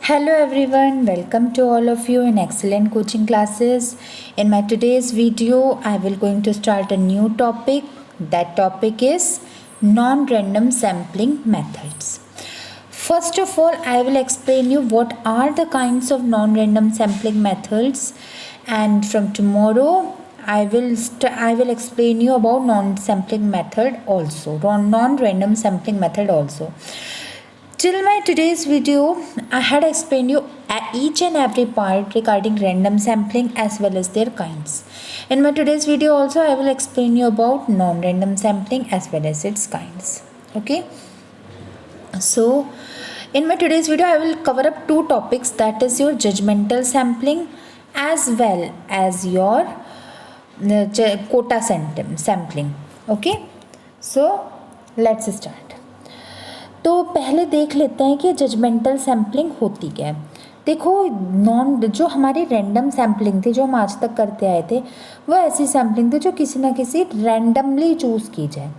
Hello everyone, welcome to all of you in excellent coaching classes. In my today's video, I will going to start a new topic. That topic is non-random sampling methods. First of all, I will explain you what are the kinds of non-random sampling methods, and from tomorrow I will explain you about non-sampling method also, non-random sampling method also. Till my today's video, I had explained you each and every part regarding random sampling as well as their kinds. In my today's video also, I will explain you about non-random sampling as well as its kinds. Okay. So, in my today's video, I will cover up two topics, that is your judgmental sampling as well as your quota sampling. Okay. So, let's start. तो पहले देख लेते हैं कि judgemental sampling होती क्या है। देखो, जो हमारी रैंडम सैम्पलिंग थी जो हम आज तक करते आए थे, वो ऐसी सैम्पलिंग थी जो किसी ना किसी रैंडमली चूज़ की जाए,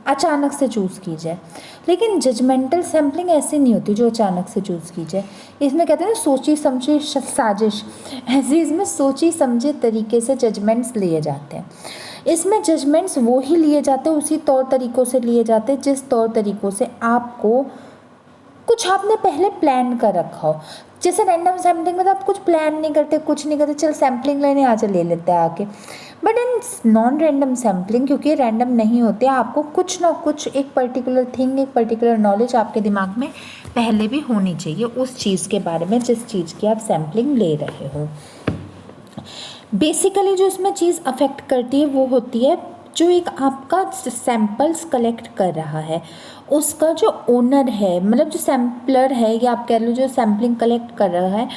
अचानक से चूज़ की जाए। लेकिन जजमेंटल सैम्पलिंग ऐसी नहीं होती जो अचानक से चूज़ की जाए। इसमें कहते हैं ना सोची समझी साजिश, ऐसे इसमें सोची समझे तरीके से जजमेंट्स लिए जाते हैं। इसमें जजमेंट्स वो ही लिए जाते हैं, उसी तौर तरीक़ों से लिए जाते हैं जिस तौर तरीक़ों से आपको कुछ आपने पहले प्लान कर रखा हो। जैसे रैंडम सैम्पलिंग में तो आप कुछ प्लान नहीं करते, कुछ नहीं करते, चल सैम्पलिंग लेने आ चल ले लेते हैं आके। But in non random sampling, क्योंकि रैंडम नहीं होते, आपको कुछ ना कुछ एक पर्टिकुलर थिंग, एक पर्टिकुलर नॉलेज आपके दिमाग में पहले भी होनी चाहिए उस चीज़ के बारे में जिस चीज़ की आप सैम्पलिंग ले रहे हो। बेसिकली जो इसमें चीज़ अफेक्ट करती है वो होती है जो एक आपका सैम्पल्स कलेक्ट कर रहा है उसका जो ओनर है, मतलब जो सैम्पलर है या आप कह लो जो सैम्पलिंग कलेक्ट कर रहा है,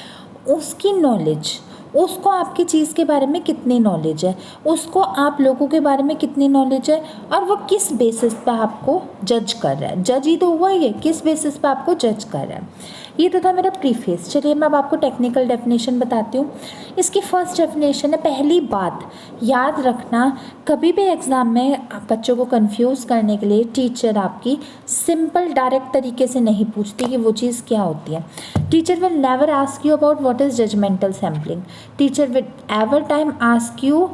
उसकी नॉलेज, उसको आपकी चीज़ के बारे में कितनी नॉलेज है, उसको आप लोगों के बारे में कितनी नॉलेज है, और वो किस बेसिस पर आपको जज कर रहा है। जज ही तो हुआ ये, किस बेसिस पर आपको जज कर रहा है। ये तो था मेरा प्रीफेस। चलिए मैं अब आपको टेक्निकल डेफिनेशन बताती हूँ। इसकी फर्स्ट डेफिनेशन है, पहली बात याद रखना, कभी भी एग्ज़ाम में बच्चों को कंफ्यूज करने के लिए टीचर आपकी सिंपल डायरेक्ट तरीके से नहीं पूछती कि वो चीज़ क्या होती है। Teacher will never ask you about what is judgmental sampling. Teacher will ever time ask you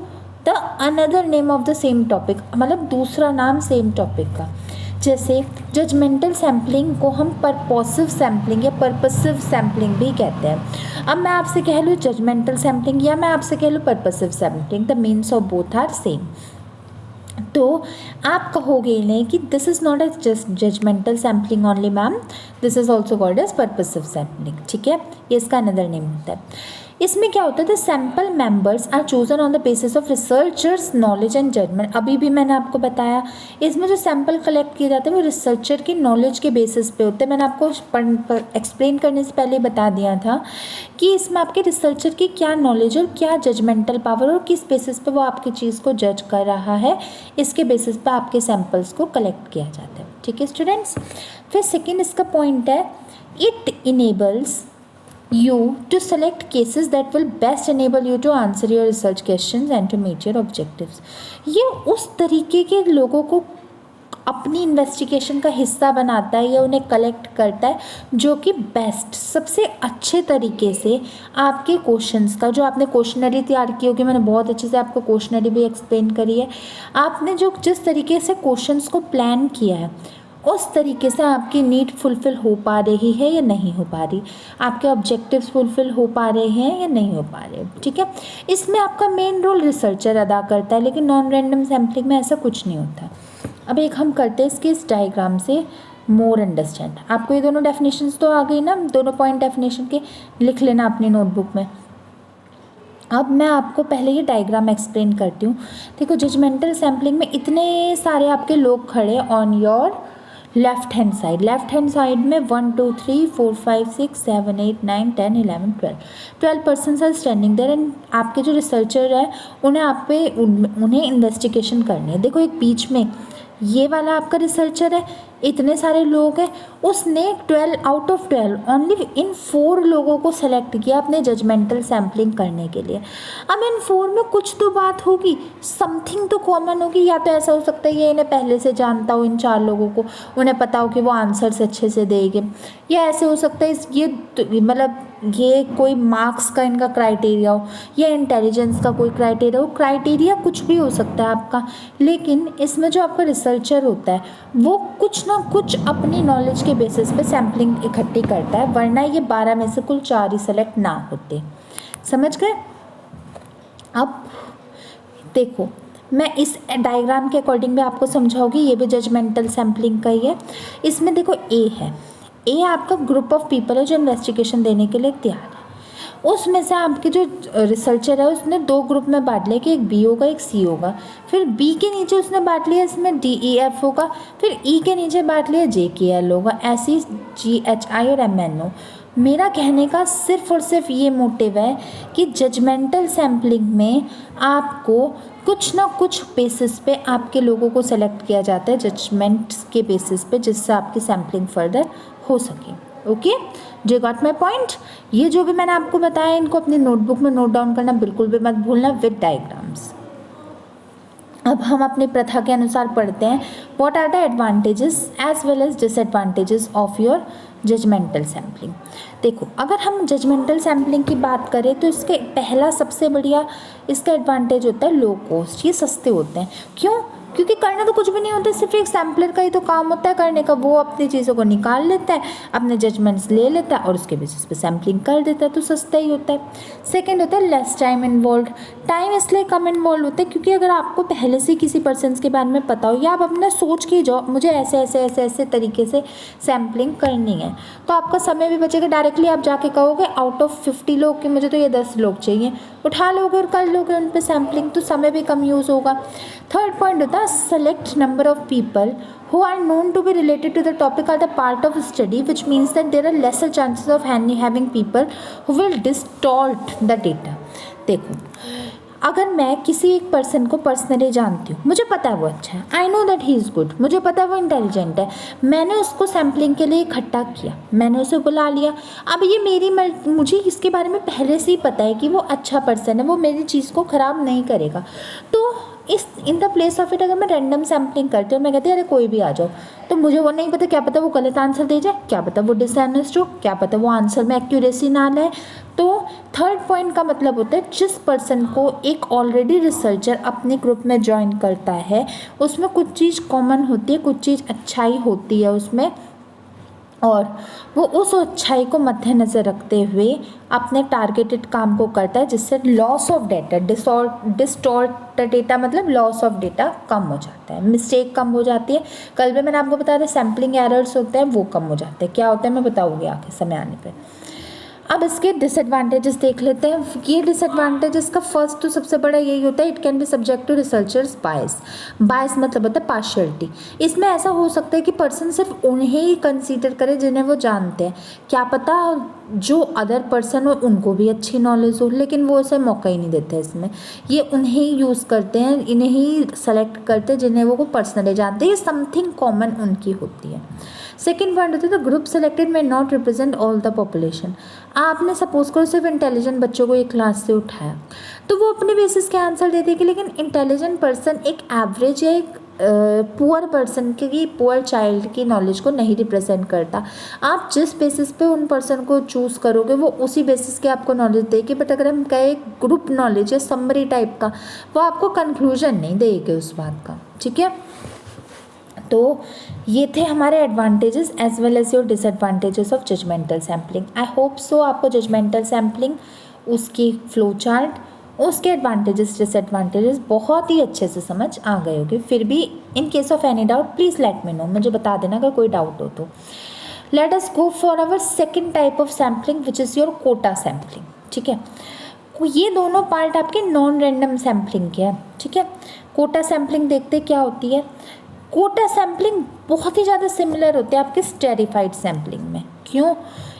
the another name of the same topic, मतलब दूसरा नाम सेम टॉपिक का। जैसे जजमेंटल सैम्पलिंग को हम पर्पसिव सैम्पलिंग या पर्पसिव सैम्पलिंग भी कहते हैं। अब मैं आपसे कह लूँ जजमेंटल सैम्पलिंग या मैं आपसे कह लूँ purposive sampling, the means of both are same. तो आप कहोगे नहीं कि this is not as just judgmental sampling only ma'am, this is also called as purposive sampling. ठीक है, ये इसका अनदर नेम होता है। इसमें क्या होता है, the sample members are chosen on the basis of researcher's knowledge and judgement. अभी भी मैंने आपको बताया, इसमें जो सैम्पल कलेक्ट किए जाते हैं वो रिसर्चर की नॉलेज के बेसिस पे होते हैं। मैंने आपको एक्सप्लेन करने से पहले बता दिया था कि इसमें आपके रिसर्चर की क्या नॉलेज और क्या जजमेंटल पावर और किस बेसिस पे वो आपकी चीज़ को जज कर रहा है, इसके बेसिस पे आपके सैम्पल्स को कलेक्ट किया जाता है। ठीक है स्टूडेंट्स। फिर सेकेंड इसका पॉइंट है, it enables you to select cases that will best enable you to answer your research questions and to meet your objectives। ये उस तरीके के लोगों को अपनी इन्वेस्टिगेशन का हिस्सा बनाता है या उन्हें कलेक्ट करता है जो कि बेस्ट, सबसे अच्छे तरीके से आपके क्वेश्चंस का, जो आपने क्वेश्चनरी तैयार की होगी, मैंने बहुत अच्छे से आपको क्वेश्चनरी भी एक्सप्लेन करी है, आपने जो जिस तरीके से क्वेश्चंस को प्लान किया है उस तरीके से आपकी नीड फुलफ़िल हो पा रही है या नहीं हो पा रही, आपके ऑब्जेक्टिव्स फुलफ़िल हो पा रहे हैं या नहीं हो पा रहे। ठीक है, इसमें आपका मेन रोल रिसर्चर अदा करता है, लेकिन नॉन रैंडम सैम्पलिंग में ऐसा कुछ नहीं होता। अब एक हम करते हैं इसके इस डायग्राम से मोर अंडरस्टैंड। आपको ये दोनों डेफिनेशंस तो आ गई ना, दोनों पॉइंट डेफिनेशन के लिख लेना अपनी नोटबुक में। अब मैं आपको पहले ये डायग्राम एक्सप्लेन करती हूँ। देखो, जजमेंटल सैम्पलिंग में इतने सारे आपके लोग खड़े on your left hand side में 1 2 3 4 5 6 7 8 9 10 11 12 persons are standing there, and आपके जो रिसर्चर है उन्हें इन्वेस्टिगेशन करनी है। देखो, एक बीच में ये वाला आपका रिसर्चर है, इतने सारे लोग हैं, उसने 12 आउट ऑफ 12 ओनली इन 4 लोगों को सेलेक्ट किया अपने जजमेंटल सैम्पलिंग करने के लिए। अब इन 4 में कुछ तो बात होगी, समथिंग तो कॉमन होगी। या तो ऐसा हो सकता है ये इन्हें पहले से जानता हो, इन 4 लोगों को, उन्हें पता हो कि वो आंसर्स अच्छे से देंगे। या ऐसे हो सकता है ये मतलब ये कोई मार्क्स का इनका क्राइटेरिया हो, या इंटेलिजेंस का कोई क्राइटेरिया हो। क्राइटेरिया कुछ भी हो सकता है आपका, लेकिन इसमें जो आपका रिसर्चर होता है वो कुछ ना कुछ अपनी नॉलेज के बेसिस पे सैम्पलिंग इकट्ठी करता है, वरना ये 12 में से कुल 4 ही सेलेक्ट ना होते। समझ गए? अब देखो, मैं इस डायग्राम के अकॉर्डिंग भी आपको समझाऊंगी, ये भी जजमेंटल सैम्पलिंग का ही है। इसमें देखो ए है, ए आपका ग्रुप ऑफ पीपल है जो इन्वेस्टिगेशन देने के लिए तैयार है। उसमें से आपके जो रिसर्चर है उसने 2 ग्रुप में बांट लिया कि एक बी होगा एक सी होगा। फिर बी के नीचे उसने बांट लिया इसमें डी ई एफ होगा, फिर ई के नीचे बांट लिया जे के एल होगा, ऐसी जी एच आई और एम एन ओ। मेरा कहने का सिर्फ और सिर्फ ये मोटिव है कि जजमेंटल सैम्पलिंग में आपको कुछ ना कुछ बेसिस पे आपके लोगों को सेलेक्ट किया जाता है, जजमेंट्स के बेसिस पे, जिससे आपकी सैम्पलिंग फर्दर हो सके। ओके, जो गॉट माई पॉइंट। ये जो भी मैंने आपको बताया इनको अपनी नोटबुक में नोट डाउन करना बिल्कुल भी मत भूलना विद डायग्राम्स। अब हम अपनी प्रथा के अनुसार पढ़ते हैं what are the advantages as well as disadvantages of your judgmental sampling. देखो, अगर हम जजमेंटल सैम्पलिंग की बात करें तो इसके पहला सबसे बढ़िया इसका एडवांटेज होता है लो कॉस्ट, ये सस्ते होते हैं। क्यों? क्योंकि करना तो कुछ भी नहीं होता, सिर्फ एक सैम्पलर का ही तो काम होता है करने का। वो अपनी चीज़ों को निकाल लेता है, अपने जजमेंट्स ले लेता है और उसके बेसिस पे सैम्पलिंग कर देता है, तो सस्ता ही होता है। सेकंड होता है लेस टाइम इन्वॉल्व। टाइम इसलिए कम इन्वॉल्व होता है क्योंकि अगर आपको पहले से किसी पर्सन के बारे में पता हो, या आप अपना सोच के जाओ मुझे ऐसे ऐसे ऐसे ऐसे तरीके से सैम्पलिंग करनी है, तो आपका समय भी बचेगा। डायरेक्टली आप जाके कहोगे आउट ऑफ 50 लोग कि मुझे तो ये 10 लोग चाहिए, उठा लोगे और कर लोगे उन पर सैम्पलिंग, तो समय भी कम यूज़ होगा। थर्ड पॉइंट होता है select number of people who are known to be related to the topic are the part of study, which means that there are lesser chances of having people who will distort the data। देखो, अगर मैं किसी एक person को personally जानती हूँ, मुझे पता है वो अच्छा है, I know that he is good, मुझे पता है वो इंटेलिजेंट है, मैंने उसको सैम्पलिंग के लिए इकट्ठा किया, मैंने उसे बुला लिया। अब ये मुझे इसके बारे में पहले से ही पता है कि वो अच्छा पर्सन है, वो मेरी चीज़ को ख़राब नहीं करेगा। तो in the place of it अगर मैं रैंडम सैम्पलिंग करती हूँ, मैं कहती हूँ अरे कोई भी आ जाओ, तो मुझे वो नहीं पता, क्या पता वो गलत आंसर दे जाए, क्या पता वो डिसऑनेस्ट हो, क्या पता वो आंसर में एक्यूरेसी ना लाए। तो थर्ड पॉइंट का मतलब होता है जिस पर्सन को एक ऑलरेडी रिसर्चर अपने ग्रुप में ज्वाइन करता है उसमें कुछ चीज़ कॉमन होती है, कुछ चीज़ अच्छाई होती है उसमें, और वो उस अच्छाई को मद्देनज़र रखते हुए अपने टारगेटेड काम को करता है, जिससे loss of data, distort data मतलब लॉस ऑफ डेटा कम हो जाता है, मिस्टेक कम हो जाती है। कल भी मैंने आपको बताया था सैम्पलिंग एरर्स होते हैं वो कम हो जाते हैं। क्या होता है मैं बताऊँगी आगे समय आने पर। अब इसके डिसएडवांटेजेस देख लेते हैं। ये डिसएडवांटेजेस का फर्स्ट तो सबसे बड़ा यही होता है, it can be subject to researchers bias. Bias मतलब होता है पार्शियलिटी। इसमें ऐसा हो सकता है कि पर्सन सिर्फ उन्हें ही कंसीडर करे जिन्हें वो जानते हैं, क्या पता जो अदर पर्सन हो उनको भी अच्छी नॉलेज हो, लेकिन वो उसे मौका ही नहीं देते। इसमें ये उन्हें ही यूज़ करते हैं, इन्हें ही सेलेक्ट करते हैं जिन्हें वो पर्सनली जानते हैं, ये समथिंग कॉमन उनकी होती है। सेकेंड पॉइंट होता है the group selected may not represent all the population. आपने सपोज करो सिर्फ इंटेलिजेंट बच्चों को एक क्लास से उठाया तो वो अपने बेसिस के आंसर दे देगी, लेकिन इंटेलिजेंट पर्सन एक एवरेज या एक पुअर पर्सन की, पुअर चाइल्ड की नॉलेज को नहीं रिप्रेजेंट करता। आप जिस बेसिस पे उन पर्सन को चूज़ करोगे वो उसी बेसिस के आपको नॉलेज देगी, बट अगर हम कहें ग्रुप नॉलेज या समरी टाइप का, वो आपको कंक्लूजन नहीं देगी उस बात का। ठीक है, तो ये थे हमारे advantages as well as your disadvantages of judgmental sampling. I hope so आपको जजमेंटल सैम्पलिंग, उसकी फ्लो चार्ट, उसके एडवांटेजेस डिसएडवांटेजेस बहुत ही अच्छे से समझ आ गए होगी। फिर भी in case of any doubt please let me know, मुझे बता देना अगर कोई डाउट हो तो। Let us go for our second type of sampling which is your quota sampling. ठीक है, ये दोनों पार्ट आपके नॉन रैंडम सैम्पलिंग के हैं। ठीक है, कोटा सैम्पलिंग देखते क्या होती है। कोटा सैम्पलिंग बहुत ही ज़्यादा सिमिलर होते हैं आपके स्टेरिफाइड सैम्पलिंग में। क्यों?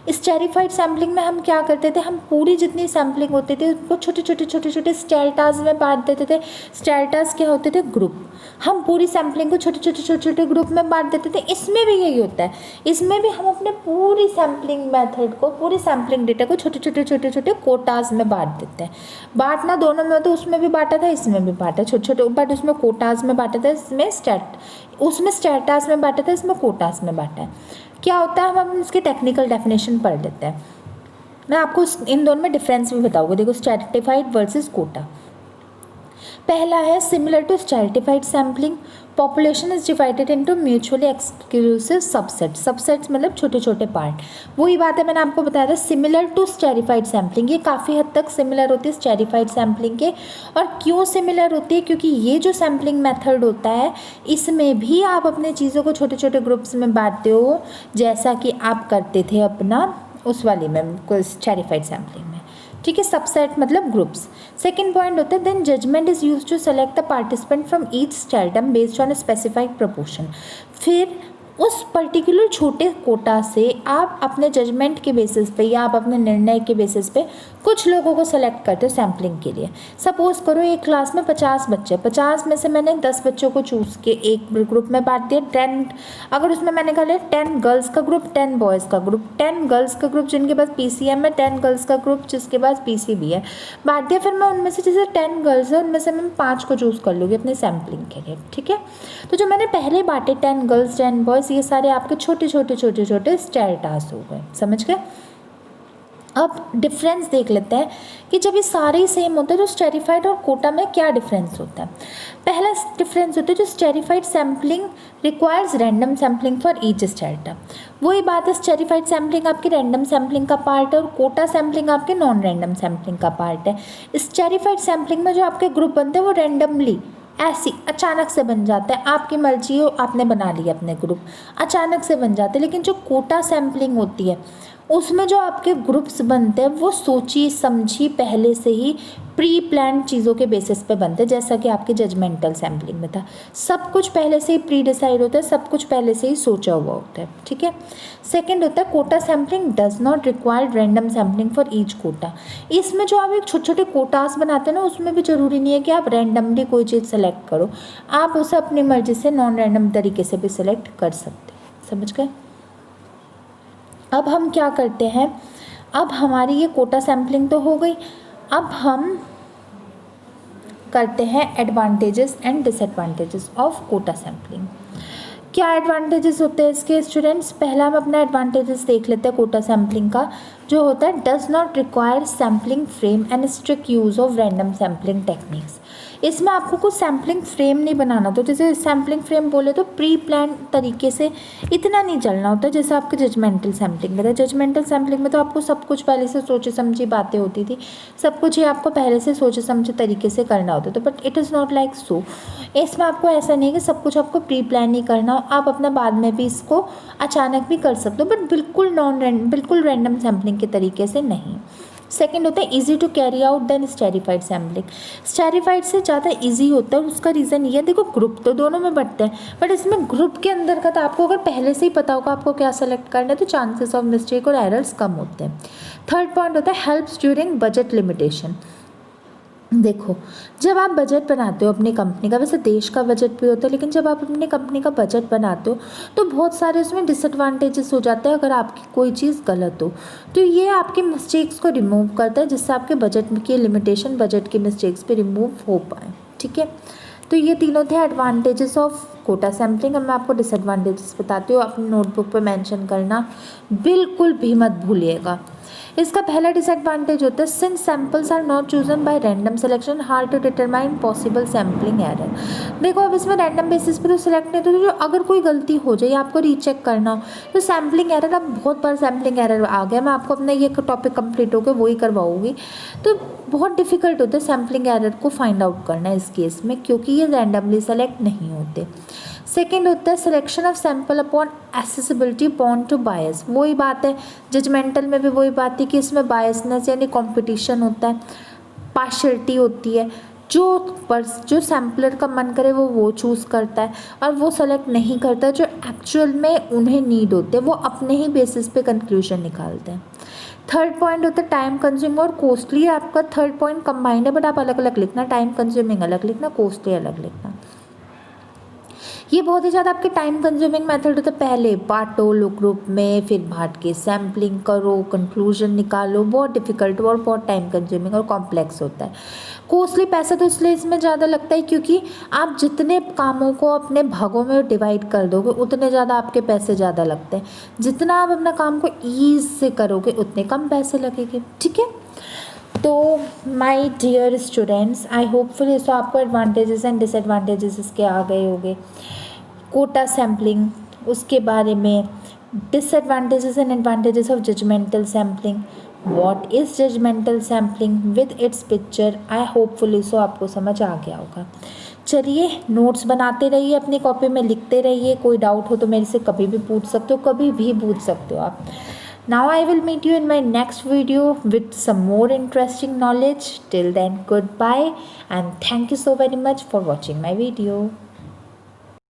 स्टेरिफाइड सैम्पलिंग में हम क्या करते थे, हम पूरी जितनी सैम्पलिंग होती थी उसको छोटे छोटे स्टेल्टास में बांट देते थे। स्टेल्टास क्या होते थे, ग्रुप। हम पूरी सैम्पलिंग को छोटे छोटे ग्रुप में बांट देते थे। इसमें भी यही होता है, इसमें भी हम अपने पूरी सैम्पलिंग मेथड को, पूरी सैम्पलिंग डेटा को छोटे छोटे कोटाज में बांट देते हैं। बांटना दोनों में होता है, उसमें भी बांटा था, इसमें भी बांटा, छोटे बट उसमें कोटाज में बांटा था, उसमें स्टेटास में बांटा था, इसमें कोटास में बांटा है। क्या होता है, हम इसकी टेक्निकल डेफिनेशन पढ़ लेते हैं। मैं आपको इन दोनों में डिफरेंस भी बताऊंगा। देखो, स्ट्रैटिफाइड वर्सेस कोटा। पहला है similar to stratified sampling, population is divided into mutually exclusive subset. Subsets मतलब छोटे छोटे पार्ट। वही बात है, मैंने आपको बताया था सिमिलर टू स्ट्रैटिफाइड सैम्पलिंग, ये काफ़ी हद तक सिमिलर होती है स्ट्रैटिफाइड सैम्पलिंग के। और क्यों सिमिलर होती है, क्योंकि ये जो सैम्पलिंग मेथड होता है इसमें भी आप अपने चीज़ों को छोटे छोटे ग्रुप्स में बांटते हो, जैसा कि आप करते थे अपना उस वाली में स्ट्रैटिफाइड सैम्पलिंग में। ठीक है, सबसेट मतलब ग्रुप्स। सेकेंड पॉइंट होता है then judgement is use to select the participant from each stratum based on a specified proportion. फिर उस पर्टिकुलर छोटे कोटा से आप अपने जजमेंट के बेसिस पे या आप अपने निर्णय के बेसिस पे कुछ लोगों को सेलेक्ट करते हो सैम्पलिंग के लिए। सपोज करो एक क्लास में 50 बच्चे, 50 में से मैंने 10 बच्चों को चूज़ के एक ग्रुप में बांट दिया। 10 अगर उसमें मैंने कहा 10 गर्ल्स का ग्रुप, 10 बॉयज़ का ग्रुप, 10 गर्ल्स का ग्रुप जिनके पास PCM है, 10 गर्ल्स का ग्रुप जिसके पास PCB है, बांट दिया। फिर मैं उनमें से जैसे 10 गर्ल्स है उनमें से मैं 5 को चूज़ कर लूँगी अपने सैम्पलिंग के लिए। ठीक है, तो जो मैंने पहले बांटे 10 गर्ल्स 10 बॉयज़, ये सारे आपके छोटे छोटे स्टेटास हो गए। समझ गए? अब डिफरेंस देख लेते हैं कि जब ये सारे ही सेम होते हैं तो स्टेरिफाइड और कोटा में क्या डिफरेंस होता है। पहला डिफरेंस होता है जो esterified sampling requires random sampling for each strata. वही बात है, स्टेरिफाइड सैम्पलिंग आपकी रैंडम सैम्पलिंग का पार्ट है और कोटा सैम्पलिंग आपके नॉन रैंडम सैम्पलिंग का पार्ट है। स्टेरिफाइड सैम्पलिंग में जो आपके ग्रुप बनते हैं वो रैंडमली ऐसी अचानक से बन जाता है, आपकी मर्जी हो, आपने बना लिया अपने ग्रुप, अचानक से बन जाते हैं। लेकिन जो कोटा सैम्पलिंग होती है उसमें जो आपके ग्रुप्स बनते हैं वो सोची समझी पहले से ही प्री प्लान चीज़ों के बेसिस पे बनते हैं, जैसा कि आपके जजमेंटल सैम्पलिंग में था। सब कुछ पहले से ही प्री डिसाइड होता है, सब कुछ पहले से ही सोचा हुआ होता है। ठीक है, सेकंड होता है quota sampling does not require random sampling for each quota. इसमें जो आप एक छोटे छोटे कोटास बनाते हैं ना, उसमें भी ज़रूरी नहीं है कि आप रैंडमली कोई चीज़ सेलेक्ट करो, आप उसे अपनी मर्जी से नॉन रैंडम तरीके से भी सिलेक्ट कर सकते हैं। समझ गए? अब हम क्या करते हैं, अब हमारी ये कोटा सैम्पलिंग तो हो गई, अब हम करते हैं advantages and disadvantages of quota sampling. क्या एडवांटेजेस होते हैं इसके स्टूडेंट्स? पहला हम अपना एडवांटेजेस देख लेते हैं कोटा सैम्पलिंग का, जो होता है does not require sampling frame and strict use of random sampling techniques. इसमें आपको कुछ सैम्पलिंग फ्रेम नहीं बनाना होता। जैसे सैम्पलिंग फ्रेम बोले तो प्री प्लान तरीके से इतना नहीं चलना होता जैसे आपके जजमेंटल सैम्पलिंग में था। जजमेंटल सैम्पलिंग में तो आपको सब कुछ पहले से सोचे समझी बातें होती थी, सब कुछ ही आपको पहले से सोचे समझे तरीके से करना होता था, but it is not like so. इसमें आपको ऐसा नहीं है कि सब कुछ आपको प्री प्लान ही करना हो, आप अपना बाद में भी इसको अचानक भी कर सकते हो, बट बिल्कुल रैंडम सैम्पलिंग के तरीके से नहीं। सेकेंड होता है easy to carry out than stratified sampling. Stratified से ज़्यादा ईजी होता है, उसका रीज़न ये है, देखो ग्रुप तो दोनों में बढ़ते हैं, बट इसमें ग्रुप के अंदर का तो आपको अगर पहले से ही पता होगा आपको क्या सेलेक्ट करना है तो चांसेस ऑफ मिस्टेक और एरर्स कम होते हैं। थर्ड पॉइंट होता है हेल्प्स ड्यूरिंग बजट लिमिटेशन। देखो, जब आप बजट बनाते हो अपनी कंपनी का, वैसे देश का बजट भी होता है, लेकिन जब आप अपनी कंपनी का बजट बनाते हो तो बहुत सारे उसमें डिसएडवांटेजेस हो जाते हैं अगर आपकी कोई चीज़ गलत हो। तो ये आपके मिस्टेक्स को रिमूव करता है, जिससे आपके बजट की लिमिटेशन, बजट की मिस्टेक्स पे रिमूव हो पाए। ठीक है, तो ये तीनों थे एडवांटेजेस ऑफ कोटा सैम्पलिंग। अब मैं आपको डिसएडवांटेजेस बताती हूँ, अपनी नोटबुक पे मेंशन करना बिल्कुल भी मत भूलिएगा। इसका पहला डिसएडवांटेज होता है since samples are not chosen by random selection hard to determine possible sampling error. देखो, अब इसमें रैंडम बेसिस पे तो सिलेक्ट नहीं, तो जो अगर कोई गलती हो जाए, आपको रीचेक करना हो तो सैम्पलिंग एरर, अब बहुत बार सैम्पलिंग एरर आ गया, मैं आपको अपना ये टॉपिक कंप्लीट होकर वही करवाऊँगी, तो बहुत डिफिकल्ट होता है सैम्पलिंग एरर को फाइंड आउट करना इस केस में, क्योंकि ये रैंडमली सेलेक्ट नहीं होते। सेकेंड होता है selection of sample upon accessibility bound to bias. वही बात है, जजमेंटल में भी वही बात है कि इसमें बायसनेस यानी कंपटीशन होता है, पार्शियलिटी होती है, जो सैम्पलर का मन करे वो चूज़ करता है, और वो सेलेक्ट नहीं करता जो एक्चुअल में उन्हें नीड होते हैं, वो अपने ही बेसिस पे कंक्लूजन निकालते हैं। थर्ड पॉइंट होता है टाइम कंज्यूमिंग और कॉस्टली। आपका थर्ड पॉइंट कंबाइंड है, बट आप अलग अलग लिखना, टाइम कंज्यूमिंग अलग लिखना, कॉस्टली अलग लिखना। ये बहुत ही ज़्यादा आपके टाइम कंज्यूमिंग मेथड होता है। पहले बांटो लो ग्रुप में, फिर बांट के सैम्पलिंग करो, कंक्लूजन निकालो, बहुत डिफिकल्ट और बहुत टाइम कंज्यूमिंग और कॉम्प्लेक्स होता है। कॉस्टली पैसा तो इसलिए इसमें ज़्यादा लगता है क्योंकि आप जितने कामों को अपने भागों में डिवाइड कर दोगे उतने ज़्यादा आपके पैसे ज़्यादा लगते हैं। जितना आप अपना काम को ईज से करोगे उतने कम पैसे लगेंगे। ठीक है, तो my dear students, I hopefully so आपको एडवांटेजेस एंड डिसएडवांटेजेस इसके आ गए होंगे। कोटा सैम्पलिंग, उसके बारे में disadvantages and advantages of judgmental sampling, what is judgmental sampling with its picture. I hopefully so आपको समझ आ गया होगा। चलिए, नोट्स बनाते रहिए, अपनी कॉपी में लिखते रहिए। कोई डाउट हो तो मेरे से कभी भी पूछ सकते हो, कभी भी पूछ सकते हो आप। Now I will meet you in my next video with some more interesting knowledge. Till then, goodbye and thank you so very much for watching my video.